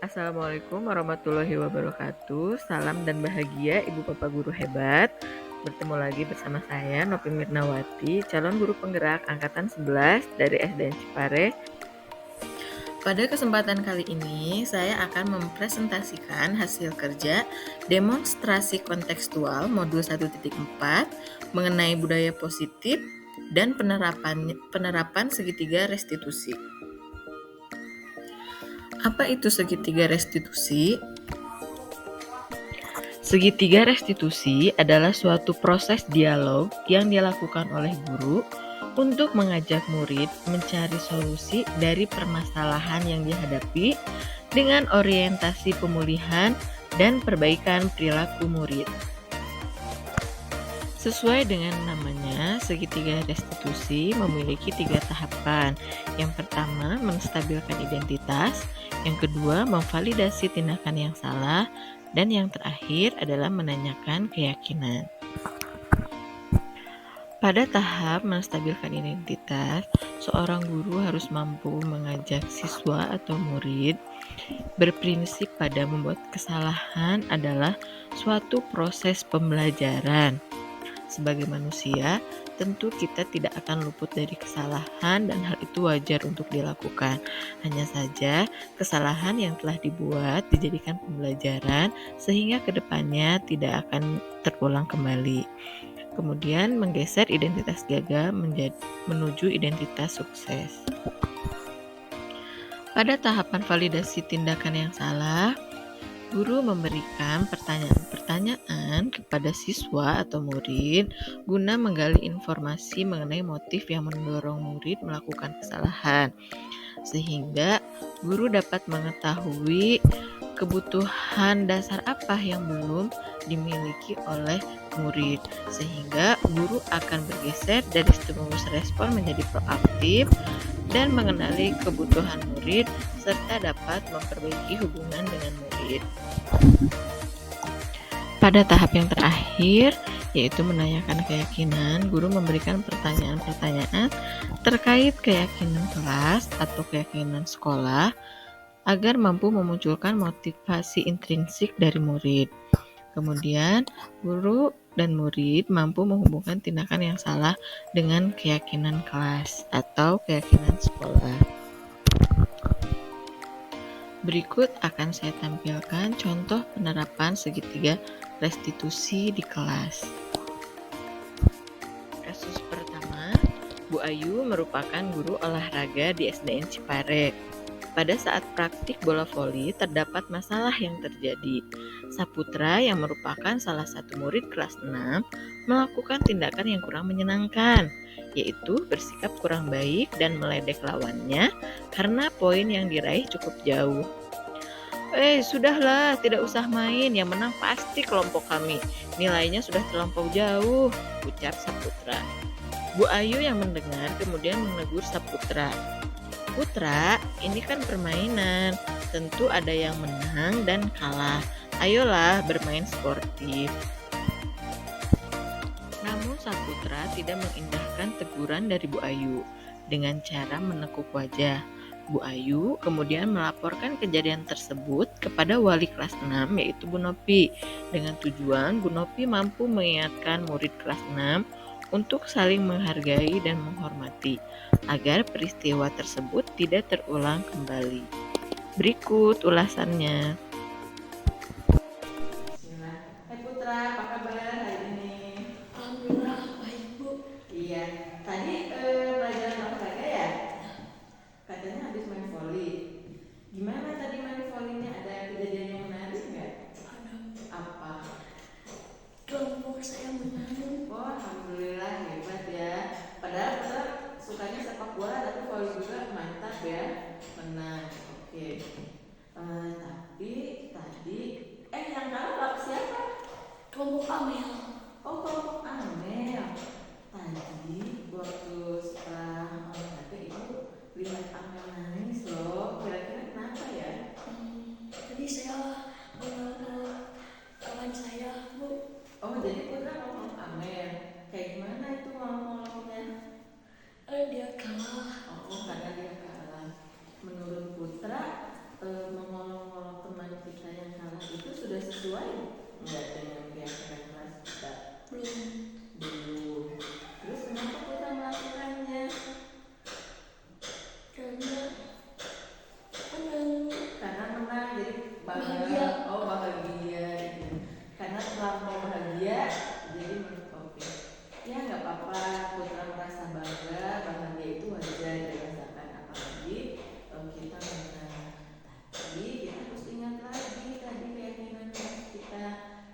Assalamualaikum warahmatullahi wabarakatuh. Salam dan bahagia Ibu Bapak Guru hebat. Bertemu lagi bersama saya Nopi Mirnawati, calon guru penggerak angkatan 11 dari SDN Cipare. Pada kesempatan kali ini, saya akan mempresentasikan hasil kerja demonstrasi kontekstual modul 1.4 mengenai budaya positif dan penerapan segitiga restitusi. Apa itu segitiga restitusi? Segitiga restitusi adalah suatu proses dialog yang dilakukan oleh guru untuk mengajak murid mencari solusi dari permasalahan yang dihadapi dengan orientasi pemulihan dan perbaikan perilaku murid. Sesuai dengan namanya, segitiga restitusi memiliki 3 tahapan. Yang pertama, menstabilkan identitas. Yang kedua, memvalidasi tindakan yang salah. Dan yang terakhir adalah menanyakan keyakinan. Pada tahap menstabilkan identitas, seorang guru harus mampu mengajak siswa atau murid berprinsip pada membuat kesalahan adalah suatu proses pembelajaran. Sebagai manusia, tentu kita tidak akan luput dari kesalahan dan hal itu wajar untuk dilakukan. Hanya saja, kesalahan yang telah dibuat dijadikan pembelajaran sehingga kedepannya tidak akan terulang kembali. Kemudian menggeser identitas gagal menuju identitas sukses. Pada tahapan validasi tindakan yang salah, guru memberikan pertanyaan-pertanyaan kepada siswa atau murid guna menggali informasi mengenai motif yang mendorong murid melakukan kesalahan, sehingga guru dapat mengetahui kebutuhan dasar apa yang belum dimiliki oleh murid, sehingga guru akan bergeser dari stimulus respon menjadi proaktif dan mengenali kebutuhan murid serta dapat memperbaiki hubungan dengan murid. Pada tahap yang terakhir, yaitu menanyakan keyakinan, guru memberikan pertanyaan-pertanyaan terkait keyakinan kelas atau keyakinan sekolah agar mampu memunculkan motivasi intrinsik dari murid. Kemudian, guru dan murid mampu menghubungkan tindakan yang salah dengan keyakinan kelas atau keyakinan sekolah. Berikut akan saya tampilkan contoh penerapan segitiga restitusi di kelas. Kasus pertama, Bu Ayu merupakan guru olahraga di SDN Cipare. Pada saat praktik bola voli terdapat masalah yang terjadi. Saputra yang merupakan salah satu murid kelas 6 melakukan tindakan yang kurang menyenangkan, yaitu bersikap kurang baik dan meledek lawannya karena poin yang diraih cukup jauh. Sudahlah, tidak usah main, yang menang pasti kelompok kami. Nilainya sudah terlampau jauh, ucap Saputra. Bu Ayu yang mendengar kemudian menegur Saputra. Putra, ini kan permainan, tentu ada yang menang dan kalah. Ayolah bermain sportif. Namun Saputra tidak mengindahkan teguran dari Bu Ayu dengan cara menekuk wajah. Bu Ayu kemudian melaporkan kejadian tersebut kepada wali kelas 6 yaitu Bu Nopi dengan tujuan Bu Nopi mampu mengingatkan murid kelas 6 untuk saling menghargai dan menghormati agar peristiwa tersebut tidak terulang kembali. Berikut ulasannya. Hai Putra, apa kabar hari ini? Alhamdulillah baik Bu. Iya, tadi pelajaran olahraga ya? Katanya habis main voli. Gimana tadi main volinya? Ada kejadian yang menarik nggak? Ada Apa? kelompok saya menang. Oh, alhamdulillah hebat ya. Padahal sukanya sepak bola tapi voli juga mantap ya. Menang. Oke. Tapi tadi yang kalah siapa? Kelompok Amel. Oh, kelompok Amel. Tadi waktu setelah olahraga ibu lihat Amel nangis loh. Kira-kira kenapa ya? Tadi saya menolak kawan saya Bu. Oh, jadi Putra ngomong Amel. Kayak gimana itu ngomong-ngomongnya? Dia kalah. Oh, karena dia kalah. Menurut Putra, mengolok-ngolok kita yang salah itu sudah sesuai nggak dengan keyakinan kelas kita? belum. Belum. Terus kenapa kita melakukannya? Karena menang. Karena menang, jadi Bahagia. Oh bahagia gitu. Karena terlampau bahagia jadi oke. Ya nggak apa-apa, Putra merasa bangga, bahagia itu wajar dirasakan, apalagi kita menang. Tapi kita harus ingat lagi tadi keyakinan kelas kita.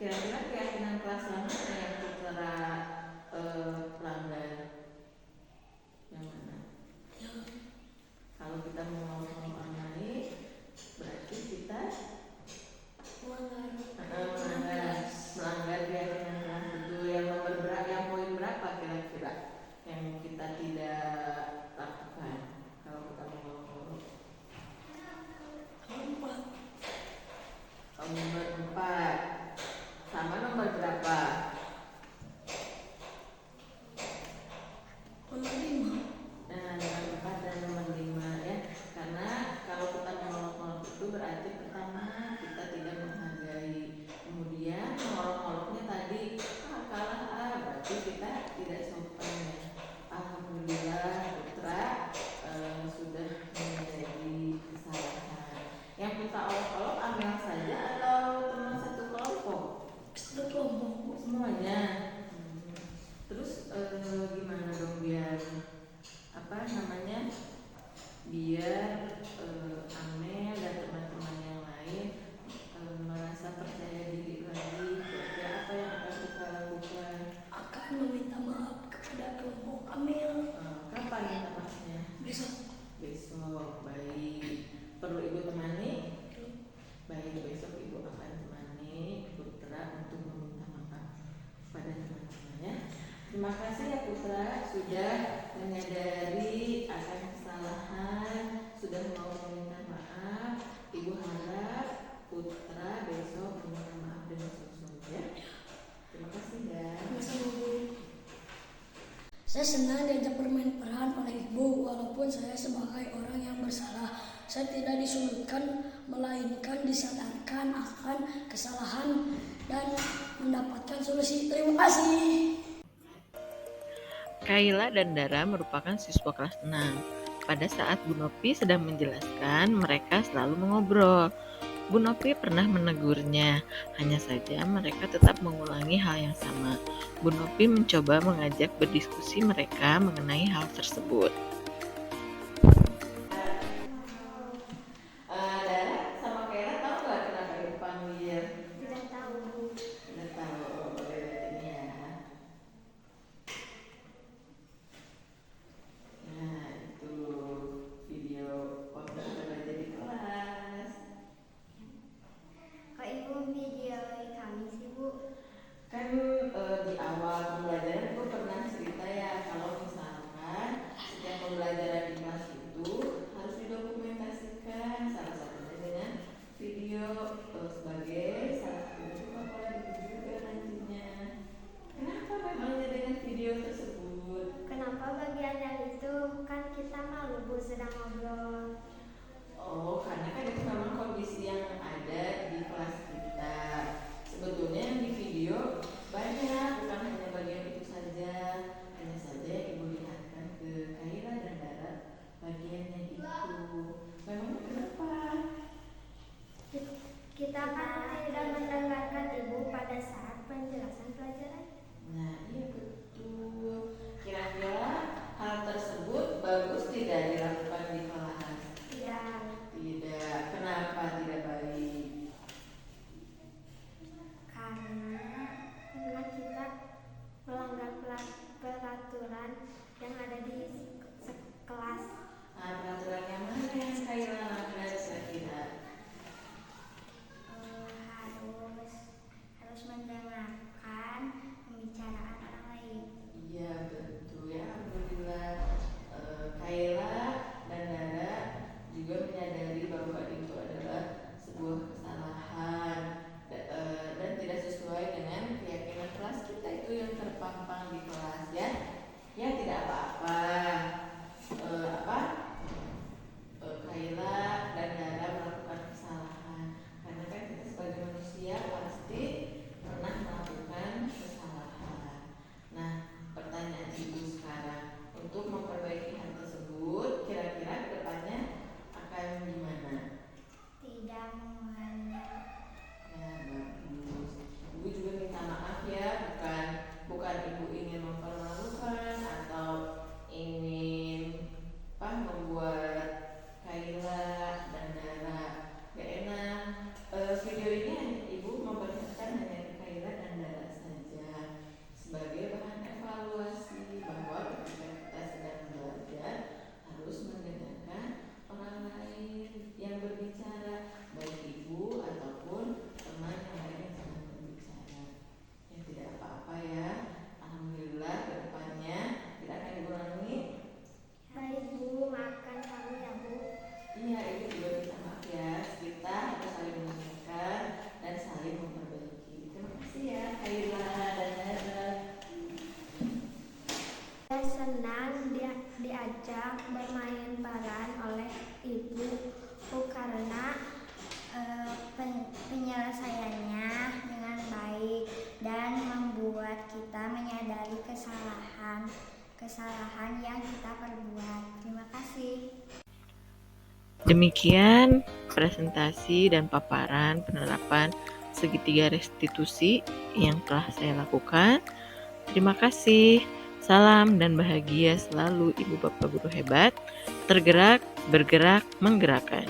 Kira-kira keyakinan kelas yang mana yang Putra pelanggar? Yang mana? Ya, Kalau kita mau naik, berarti kita melanggar keyakinan kelas. Betul. Yang nomor berapa? Yang poin berapa kira-kira yang kita tidak lakukan kalau kita mau? empat. Nomor 4 sama nomor berapa? Nomor 5. Nah, nomor 4 dan nomor 5 ya. Karena kalau kita mengolok-olok itu berarti pertama kita tidak menghargai. Kemudian mengolok-oloknya tadi kalah berarti kita tidak sopan ya. Alhamdulillah Putra sudah menyadari kesalahan. Yang kita olok-olok Amel saja atau teman satu kelompok? Satu kelompok. Semuanya. Terus gimana dong biar biar Amel dan teman-teman yang lain merasa percaya diri lagi. Kira-kira apa yang akan kita lakukan? Akan meminta maaf kepada kelompok Amel. Kapan minta maafnya? Besok. Besok. Baik. Perlu Ibu temani? Baik, besok Ibu akan temani Putra untuk meminta maaf pada teman-temannya. Terima kasih ya Putra sudah menyadari akan kesalahan, sudah mau meminta maaf. Ibu harap Putra besok meminta maaf dengan sungguh-sungguh ya. Terima kasih ya. Saya senang diajak bermain peran oleh ibu, walaupun saya sebagai orang yang bersalah. Saya tidak disulitkan, melainkan disadarkan akan kesalahan dan mendapatkan solusi. Terima kasih. Kayla dan Dara merupakan siswa kelas 6. Pada saat Bu Nopi sedang menjelaskan, mereka selalu mengobrol. Bu Nopi pernah menegurnya, hanya saja mereka tetap mengulangi hal yang sama. Bu Nopi mencoba mengajak berdiskusi mereka mengenai hal tersebut. Dara sama Kayla tahu nggak kenapa Ibu panggil? Tidak tahu. Tidak tahu, boleh lihat ini ya. Nah itu video waktu kita belajar di kelas. Kok ibu videoin kami sih bu? Kan di awal pembelajaran gue pernah cerita ya kalau misalkan setiap pembelajaran di kelas itu harus didokumentasikan, salah satunya dengan video sebagai salah satu bentuk pola hidup juga nantinya. Kenapa memangnya dengan video tersebut? Kenapa bagian yang itu? Kan kita malu bu sedang ngobrol. Oh, karena kan itu memang kondisi yang ada di kelas kita. Sebetulnya yang di video banyak, bukan hanya bagian itu saja. Hanya saja Ibu lihatkan ke Kayla dan Dara bagiannya itu. Memangnya kenapa? Kita kan tidak mendengarkan ibu pada saat penjelasan pelajaran. Nah, iya betul. Kira-kira hal tersebut bagus tidak dilakukan di kelas? Tidak. Tidak. Kenapa tidak baik? Karena kita melanggar peraturan yang ada di kelas. Nah, peraturan yang mana yang Kayla langgar kira-kira? bermain peran oleh ibu karena penyelesaiannya dengan baik dan membuat kita menyadari kesalahan yang kita perbuat. Terima kasih. Demikian presentasi dan paparan penerapan segitiga restitusi yang telah saya lakukan. Terima kasih. Salam dan bahagia selalu Ibu Bapak Guru hebat. Tergerak, bergerak, menggerakkan.